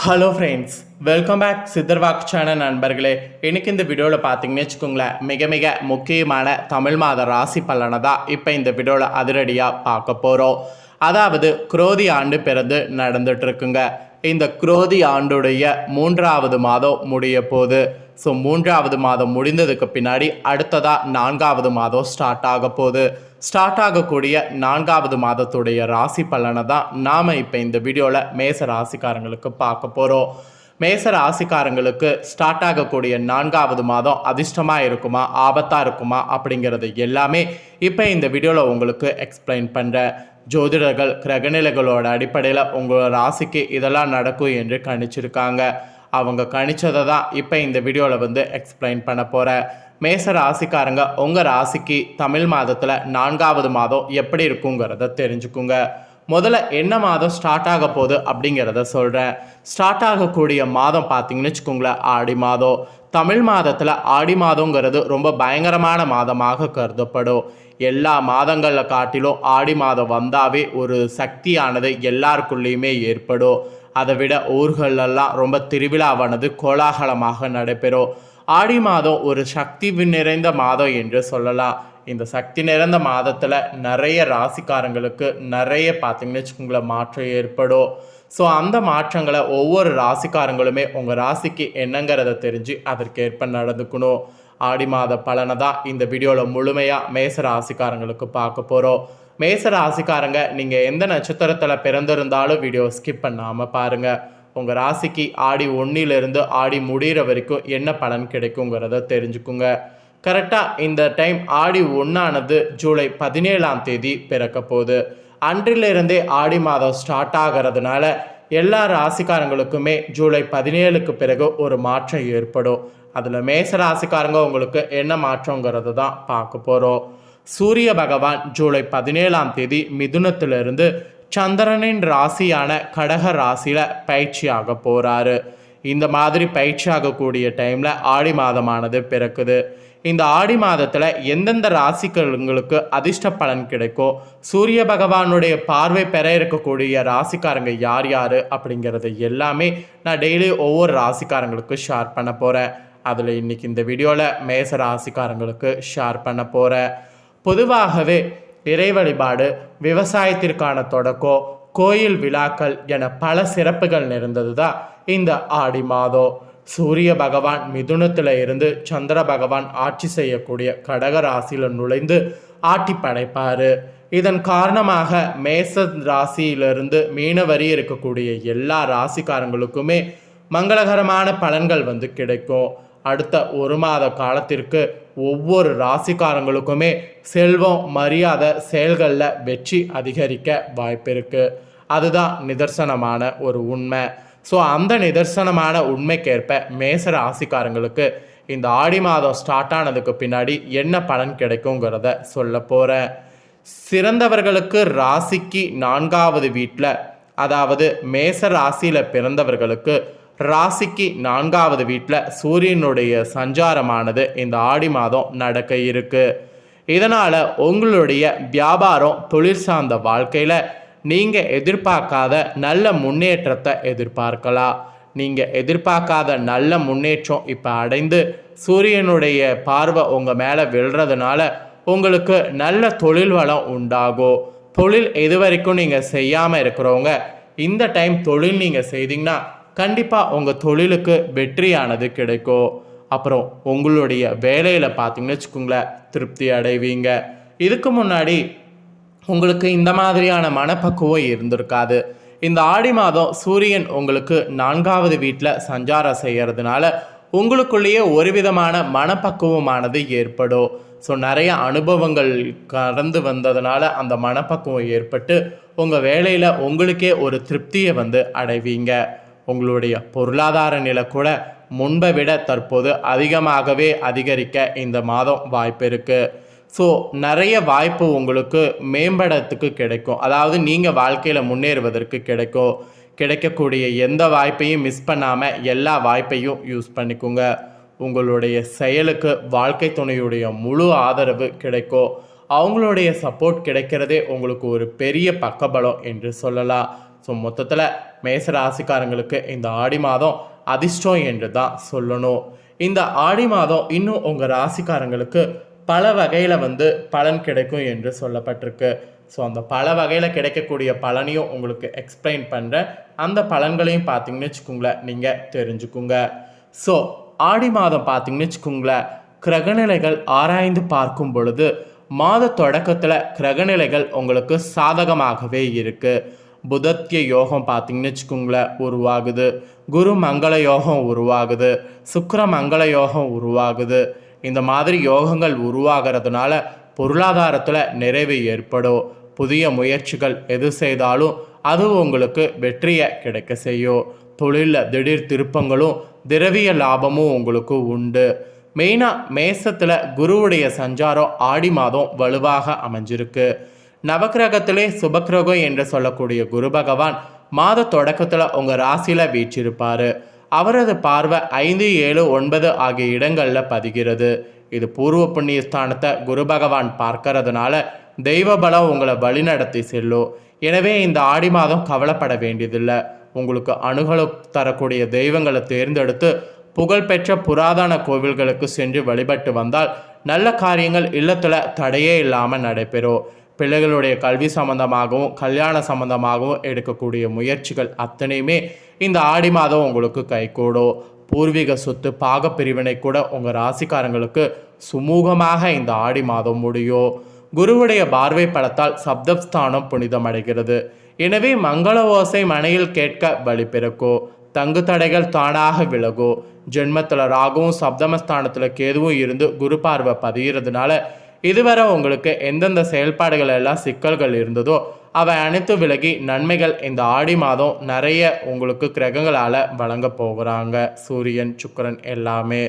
Hello friends, welcome back சித்தர்வாக் channel நண்பர்களே. இன்னைக்கு இந்த வீடியோவில் பார்த்தீங்கன்னு வச்சுக்கோங்களேன், மிக மிக முக்கியமான தமிழ் மாத ராசி பலனை தான் இப்போ இந்த வீடியோவில் அதிரடியாக பார்க்க போகிறோம். அதாவது குரோதி ஆண்டு பிறந்து நடந்துட்டுருக்குங்க. இந்த குரோதி ஆண்டுடைய 3வது மாதம் முடிய போகுது. ஸோ 3வது மாதம் முடிந்ததுக்கு பின்னாடி அடுத்ததாக 4வது மாதம் ஸ்டார்ட் ஆக போகுது. ஸ்டார்ட் ஆகக்கூடிய 4வது மாதத்துடைய ராசி பலனை தான் நாம் இப்போ இந்த வீடியோவில் மேச ராசிக்காரங்களுக்கு பார்க்க போகிறோம். மேச ராசிக்காரங்களுக்கு ஸ்டார்ட் ஆகக்கூடிய 4வது மாதம் அதிர்ஷ்டமாக இருக்குமா, ஆபத்தாக இருக்குமா அப்படிங்கிறது எல்லாமே இப்போ இந்த வீடியோவில் உங்களுக்கு எக்ஸ்பிளைன் பண்ணுறேன். ஜோதிடர்கள் கிரகநிலைகளோட அடிப்படையில் உங்களோட ராசிக்கு இதெல்லாம் நடக்கும் என்று கணிச்சிருக்காங்க. அவங்க கணிச்சதை தான் இப்போ இந்த வீடியோவில் எக்ஸ்பிளைன் பண்ண போகிறேன். மேச ராசிக்காரங்க உங்கள் ராசிக்கு தமிழ் மாதத்தில் 4வது மாதம் எப்படி இருக்குங்கிறத தெரிஞ்சுக்குங்க. முதல்ல என்ன மாதம் ஸ்டார்ட் ஆக போகுது அப்படிங்கிறத சொல்கிறேன். ஸ்டார்ட் ஆகக்கூடிய மாதம் பார்த்தீங்கன்னு வச்சுக்கோங்களேன், ஆடி மாதம். தமிழ் மாதத்தில் ஆடி மாதங்கிறது ரொம்ப பயங்கரமான மாதமாக கருதப்படும். எல்லா மாதங்களில் காட்டிலும் ஆடி மாதம் வந்தாவே ஒரு சக்தியானது எல்லாருக்குள்ளேயுமே ஏற்படும். அதை விட ஊர்களெல்லாம் ரொம்ப திருவிழாவானது கோலாகலமாக நடைபெறும். ஆடி மாதம் ஒரு சக்தி நிறைந்த மாதம் என்று சொல்லலாம். இந்த சக்தி நிறைந்த மாதத்தில் நிறைய ராசிக்காரங்களுக்கு நிறைய பார்த்திங்கன்னு வச்சுக்கோங்களேன் மாற்றம் ஏற்படும். ஸோ அந்த மாற்றங்களை ஒவ்வொரு ராசிக்காரங்களுமே உங்கள் ராசிக்கு என்னங்கிறத தெரிஞ்சு அதற்கேற்ப நடந்துக்கணும். ஆடி மாத பலனை தான் இந்த வீடியோவில் முழுமையாக மேச ராசிக்காரங்களுக்கு பார்க்க போகிறோம். மேச ராசிக்காரங்க நீங்கள் எந்த நட்சத்திரத்தில் பிறந்திருந்தாலும் வீடியோ ஸ்கிப் பண்ணாமல் பாருங்கள். உங்கள் ராசிக்கு ஆடி 1லிருந்து ஆடி முடிகிற வரைக்கும் என்ன பலன் கிடைக்குங்கிறத தெரிஞ்சுக்குங்க. கரெக்டாக இந்த டைம் ஆடி 1ஆனது ஜூலை 17ஆம் தேதி பிறக்க போகுது. அன்றிலிருந்தே ஆடி மாதம் ஸ்டார்ட் ஆகிறதுனால எல்லா ராசிக்காரங்களுக்குமே ஜூலை 17க்கு பிறகு ஒரு மாற்றம் ஏற்படும். அதில் மேச ராசிக்காரங்க உங்களுக்கு என்ன மாற்றங்கிறது தான் பார்க்க போகிறோம். சூரிய பகவான் ஜூலை 17ஆம் தேதி மிதுனத்திலிருந்து சந்திரனின் ராசியான கடக ராசியில் பயிற்சியாக போகிறாரு. இந்த மாதிரி பயிற்சி ஆகக்கூடிய டைமில் ஆடி மாதமானது பிறக்குது. இந்த ஆடி மாதத்தில் எந்தெந்த ராசிகளுங்களுக்கு அதிர்ஷ்ட பலன் கிடைக்கும், சூரிய பகவானுடைய பார்வை பெற இருக்கக்கூடிய ராசிக்காரங்க யார் யார் அப்படிங்கிறது எல்லாமே நான் டெய்லி ஒவ்வொரு ராசிக்காரங்களுக்கு ஷேர் பண்ண போகிறேன். அதில் இன்றைக்கி இந்த வீடியோவில் மேச ராசிக்காரங்களுக்கு ஷேர் பண்ண போகிறேன். பொதுவாகவே இறை வழிபாடு, விவசாயத்திற்கான தொடக்கம், கோயில் விழாக்கள் என பல சிறப்புகள் நிறைந்தது தான் இந்த ஆடி மாதம். சூரிய பகவான் மிதுனத்தில் இருந்து சந்திர பகவான் ஆட்சி செய்யக்கூடிய கடக ராசியில் நுழைந்து ஆட்டி படைப்பார். இதன் காரணமாக மேச ராசியிலிருந்து மீன வரி இருக்கக்கூடிய எல்லா ராசிக்காரங்களுக்குமே மங்களகரமான பலன்கள் கிடைக்கும். அடுத்த ஒரு மாத காலத்திற்கு ஒவ்வொரு ராசிக்காரங்களுக்குமே செல்வம், மரியாதை, செயல்களில் வெற்றி அதிகரிக்க வாய்ப்பு இருக்குது. அதுதான் நிதர்சனமான ஒரு உண்மை. ஸோ அந்த நிதர்சனமான உண்மைக்கேற்ப மேச ராசிக்காரங்களுக்கு இந்த ஆடி மாதம் ஸ்டார்ட் ஆனதுக்கு பின்னாடி என்ன பலன் கிடைக்குங்கிறத சொல்ல போகிறேன். சிறந்தவர்களுக்கு ராசிக்கு 4வது வீட்டில், அதாவது மேச ராசியில் பிறந்தவர்களுக்கு ராசிக்கு 4வது வீட்டில் சூரியனுடைய சஞ்சாரமானது இந்த ஆடி மாதம் நடக்க இருக்கு. இதனால் உங்களுடைய வியாபாரம், தொழில் சார்ந்த வாழ்க்கையில் நீங்கள் எதிர்பார்க்காத நல்ல முன்னேற்றத்தை எதிர்பார்க்கலாம். நீங்கள் எதிர்பார்க்காத நல்ல முன்னேற்றம் இப்போ அடைந்து சூரியனுடைய பார்வை உங்கள் மேலே விழுறதுனால உங்களுக்கு நல்ல தொழில் வளம் உண்டாகும். தொழில் எது வரைக்கும் நீங்கள் செய்யாமல் இருக்கிறவங்க இந்த டைம் தொழில் நீங்கள் செய்தீங்கன்னா கண்டிப்பாக உங்கள் தொழிலுக்கு வெற்றியானது கிடைக்கும். அப்புறம் உங்களுடைய வேலையில் பார்த்தீங்கன்னு வச்சுக்கோங்களேன் திருப்தி அடைவீங்க. இதுக்கு முன்னாடி உங்களுக்கு இந்த மாதிரியான மனப்பக்குவம் இருந்திருக்காது. இந்த ஆடி மாதம் சூரியன் உங்களுக்கு 4வது வீட்டில் சஞ்சாரம் செய்கிறதுனால உங்களுக்குள்ளேயே ஒரு விதமான மனப்பக்குவமானது ஏற்படும். ஸோ நிறைய அனுபவங்கள் கடந்து வந்ததுனால அந்த மனப்பக்குவம் ஏற்பட்டு உங்கள் வேலையில் உங்களுக்கே ஒரு திருப்தியை அடைவீங்க. உங்களுடைய பொருளாதார நிலை கூட முன்பை விட தற்போது அதிகமாகவே அதிகரிக்க இந்த மாதம் வாய்ப்பு இருக்குது. ஸோ நிறைய வாய்ப்பு உங்களுக்கு மேம்படத்துக்கு கிடைக்கும். அதாவது நீங்கள் வாழ்க்கையில் முன்னேறுவதற்கு கிடைக்கக்கூடிய எந்த வாய்ப்பையும் மிஸ் பண்ணாமல் எல்லா வாய்ப்பையும் யூஸ் பண்ணிக்கோங்க. உங்களுடைய செயலுக்கு வாழ்க்கை துணையுடைய முழு ஆதரவு கிடைக்கும். அவங்களுடைய சப்போர்ட் கிடைக்கிறதே உங்களுக்கு ஒரு பெரிய பக்கபலம் என்று சொல்லலாம். ஸோ மொத்தத்தில் மேச ராசிக்காரங்களுக்கு இந்த ஆடி மாதம் அதிர்ஷ்டம் என்று தான் சொல்லணும். இந்த ஆடி மாதம் இன்னும் உங்கள் ராசிக்காரங்களுக்கு பல வகையில் பலன் கிடைக்கும் என்று சொல்லப்பட்டிருக்கு. ஸோ அந்த பல வகையில் கிடைக்கக்கூடிய பலனையும் உங்களுக்கு எக்ஸ்பிளைன் பண்ணுறேன். அந்த பலன்களையும் பார்த்தீங்கன்னு வச்சுக்கோங்களேன், நீங்கள் தெரிஞ்சுக்குங்க. ஸோ ஆடி மாதம் பார்த்தீங்கன்னு வச்சுக்கோங்களேன், கிரகநிலைகள் ஆராய்ந்து பார்க்கும் பொழுது மாத தொடக்கத்தில் கிரகநிலைகள் உங்களுக்கு சாதகமாகவே இருக்குது. புதத்திய யோகம் பார்த்தீங்கன்னு வச்சுக்கோங்களேன் உருவாகுது, குரு மங்கள யோகம் உருவாகுது, சுக்கிர மங்கள யோகம் உருவாகுது. இந்த மாதிரி யோகங்கள் உருவாகிறதுனால பொருளாதாரத்தில் நிறைவு ஏற்படும். புதிய முயற்சிகள் எது செய்தாலும் அது உங்களுக்கு வெற்றியை கிடைக்க செய்யும். தொழிலில் திடீர் திருப்பங்களும் திரவிய லாபமும் உங்களுக்கு உண்டு. மெயினாக மேசத்தில் குருவுடைய சஞ்சாரம் ஆடி மாதம் வலுவாக அமைஞ்சிருக்கு. நவக்கிரகத்திலே சுபக்கிரகம் என்று சொல்லக்கூடிய குரு பகவான் மாத தொடக்கத்தில் உங்கள் ராசியில் வீற்றிருப்பார். அவரது பார்வை 5, 7, 9 ஆகிய இடங்களில் பதிகிறது. இது பூர்வ புண்ணிய ஸ்தானத்தை குரு பகவான் பார்க்கறதுனால தெய்வ பலம் உங்களை வழிநடத்தி செல்லும். எனவே இந்த ஆடி மாதம் கவலைப்பட வேண்டியதில்லை. உங்களுக்கு அணுகல தரக்கூடிய தெய்வங்களை தேர்ந்தெடுத்து புகழ்பெற்ற புராதன கோவில்களுக்கு சென்று வழிபட்டு வந்தால் நல்ல காரியங்கள் இல்லத்தில் தடையே இல்லாமல் நடைபெறும். பிள்ளைகளுடைய கல்வி சம்பந்தமாகவும் கல்யாண சம்பந்தமாகவும் எடுக்கக்கூடிய முயற்சிகள் அத்தனையுமே இந்த ஆடி மாதம் உங்களுக்கு கைகூடும். பூர்வீக சொத்து பாகப்பிரிவினை கூட உங்கள் ராசிக்காரங்களுக்கு சுமூகமாக இந்த ஆடி மாதம் முடியும். குருவுடைய பார்வை பலத்தால் சப்தஸ்தானம் புனிதமடைகிறது. எனவே மங்கள ஓசை மனையில் கேட்க வழி பிறக்கும். தங்கு தடைகள் தானாக விலகும். ஜென்மத்தில் ராகுவும் சப்தமஸ்தானத்தில் கேதுவும் இருந்து குரு பார்வை பதிகிறதுனால இதுவரை உங்களுக்கு எந்தெந்த செயல்பாடுகள் எல்லாம் சிக்கல்கள் இருந்ததோ அவை அனைத்து விலகி நன்மைகள் இந்த ஆடி மாதம் நிறைய உங்களுக்கு கிரகங்களால் வழங்க போகிறாங்க. சூரியன் சுக்கிரன் எல்லாமே.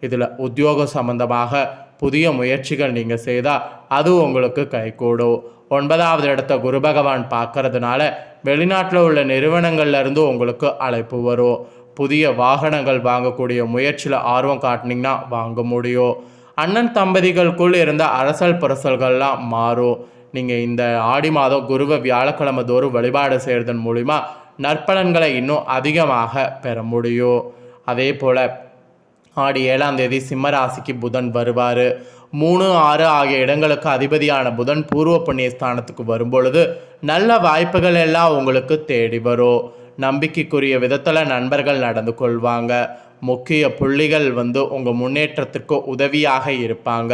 இதில் உத்தியோக சம்பந்தமாக புதிய முயற்சிகள் நீங்கள் செய்தால் அது உங்களுக்கு கைகூடும். 9வது இடத்த குரு பகவான் பார்க்கறதுனால வெளிநாட்டில் உள்ள நிறுவனங்கள்லேருந்து உங்களுக்கு அழைப்பு வரும். புதிய வாகனங்கள் வாங்கக்கூடிய முயற்சியில் ஆர்வம் காட்டினீங்கன்னா வாங்க முடியும். அண்ணன் தம்பதிகளுக்குள் இருந்த அரசல் புரசல்கள்லாம் மாறும். நீங்கள் இந்த ஆடி மாதம் குருவை வியாழக்கிழமை தோறும் வழிபாடு செய்கிறதன் மூலிமா நற்பலன்களை இன்னும் அதிகமாக பெற முடியும். அதே போல் ஆடி 7ஆம் தேதி சிம்ம ராசிக்கு புதன் வருவார். 3, 6 ஆகிய இடங்களுக்கு அதிபதியான புதன் பூர்வ புண்ணிய ஸ்தானத்துக்கு வரும்பொழுது நல்ல வாய்ப்புகள் எல்லாம் உங்களுக்கு தேடி வரும். நம்பிக்கைக்குரிய விதத்தில் நண்பர்கள் நடந்து கொள்வாங்க. முக்கிய புள்ளிகள் உங்கள் முன்னேற்றத்திற்கு உதவியாக இருப்பாங்க.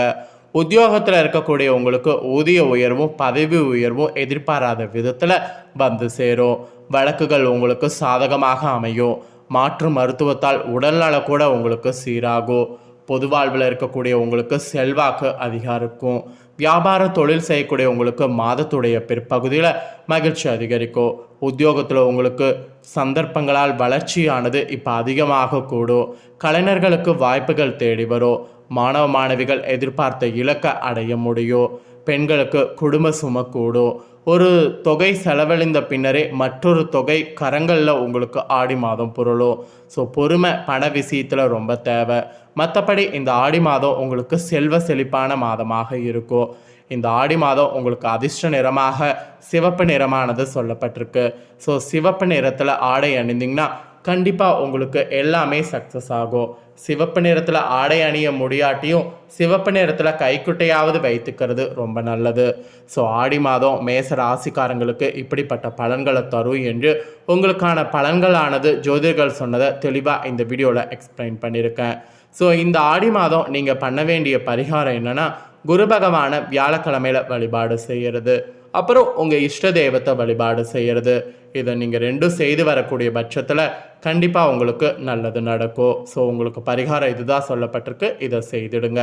உத்தியோகத்தில் இருக்கக்கூடிய உங்களுக்கு ஊதிய உயர்வும் பதவி உயர்வும் எதிர்பாராத விதத்தில் சேரும். வழக்குகள் உங்களுக்கு சாதகமாக அமையும். மாற்று மருத்துவத்தால் உடல்நல கூட உங்களுக்கு சீராகும். பொது வாழ்வில் இருக்கக்கூடிய உங்களுக்கு செல்வாக்கு அதிகரிக்கும். வியாபார தொழில் செய்யக்கூடிய உங்களுக்கு மாதத்துடைய பிற்பகுதியில் மகிழ்ச்சி அதிகரிக்கும். உத்தியோகத்தில் உங்களுக்கு சந்தர்ப்பங்களால் வளர்ச்சியானது இப்போ அதிகமாக கூடும். கலைஞர்களுக்கு வாய்ப்புகள் தேடி வரும். மாணவ மாணவிகள் எதிர்பார்த்த இலக்கை அடைய முடியும். பெண்களுக்கு குடும்ப சுமை கூடும். ஒரு தொகை செலவழிந்த பின்னரே மற்றொரு தொகை கரங்களில் உங்களுக்கு ஆடி மாதம் புரளும். ஸோ பொறுமை பண விஷயத்தில் ரொம்ப தேவை. மற்றபடி இந்த ஆடி மாதம் உங்களுக்கு செல்வ செழிப்பான மாதமாக இருக்கும். இந்த ஆடி மாதம் உங்களுக்கு அதிர்ஷ்ட நிறமாக சிவப்பு நிறமானது சொல்லப்பட்டிருக்கு. ஸோ சிவப்பு நிறத்தில் ஆடை அணிந்திங்கன்னா கண்டிப்பாக உங்களுக்கு எல்லாமே சக்ஸஸ் ஆகும். சிவப்பு நிறத்தில் ஆடை அணிய முடியாட்டியும் சிவப்பு நிறத்தில் கைக்குட்டையாவது வைத்துக்கிறது ரொம்ப நல்லது. ஸோ ஆடி மாதம் மேச ராசிக்காரங்களுக்கு இப்படிப்பட்ட பலன்களை தரும் என்று உங்களுக்கான பலன்களானது ஜோதிடர்கள் சொன்னதை தெளிவாக இந்த வீடியோவில் எக்ஸ்பிளைன் பண்ணியிருக்கேன். ஸோ இந்த ஆடி மாதம் நீங்கள் பண்ண வேண்டிய பரிகாரம் என்னென்னா, குரு பகவான வியாழக்கிழமையில் வழிபாடு செய்கிறது, அப்புறம் உங்கள் இஷ்ட தெய்வத்தை வழிபாடு செய்கிறது. இதை நீங்கள் ரெண்டும் செய்து வரக்கூடிய பட்சத்தில் கண்டிப்பாக உங்களுக்கு நல்லது நடக்கும். ஸோ உங்களுக்கு பரிகாரம் இதுதான் சொல்லப்பட்டிருக்கு, இதை செய்துடுங்க.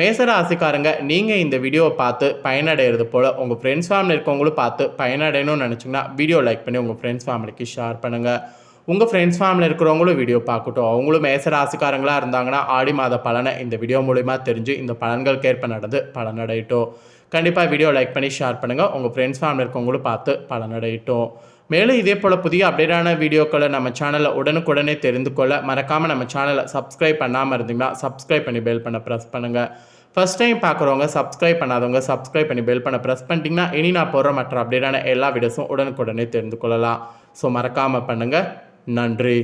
மேசராசிக்காரங்க, நீங்கள் இந்த வீடியோவை பார்த்து பயனடைகிறது போல் உங்கள் ஃப்ரெண்ட்ஸ் ஃபேமிலி இருக்கவங்களும் பார்த்து பயனடையணும்னு நினச்சிங்கன்னா வீடியோ லைக் பண்ணி உங்கள் ஃப்ரெண்ட்ஸ் ஃபேமிலிக்கு ஷேர் பண்ணுங்கள். உங்கள் ஃப்ரெண்ட்ஸ் ஃபேமிலி இருக்கிறவங்களும் வீடியோ பார்க்கட்டும். அவங்களும் மேசராசிக்காரங்களாக இருந்தாங்கன்னா ஆடி மாத பலனை இந்த வீடியோ மூலிமா தெரிஞ்சு இந்த பலன்களுக்கு ஏற்ப நடந்து பலனடையட்டும். கண்டிப்பாக வீடியோ லைக் பண்ணி ஷேர் பண்ணுங்கள். உங்கள் ஃப்ரெண்ட்ஸ் ஃபேமிலி இருக்கவங்களும் பார்த்து பலனடையட்டும். மேலும் இதே போல் புதிய அப்டேட்டான வீடியோக்களை நம்ம சேனலில் உடனுக்குடனே தெரிந்து கொள்ள மறக்காமல் நம்ம சேனலை சப்ஸ்கிரைப் பண்ணாமல் இருந்தீங்கன்னா சப்ஸ்கிரைப் பண்ணி பெல் பண்ண ப்ரெஸ் பண்ணுங்கள். ஃபஸ்ட் டைம் பார்க்குறவங்க சப்ஸ்கிரைப் பண்ணாதவங்க சப்ஸ்கிரைப் பண்ணி பெல் பண்ண ப்ரெஸ் பண்ணிட்டீங்கன்னா இனி நான் போடுற மற்ற அப்டேட்டான எல்லா வீடியோஸும் உடனுக்குடனே தெரிந்து கொள்ளலாம். ஸோ மறக்காமல் பண்ணுங்கள். நன்றி.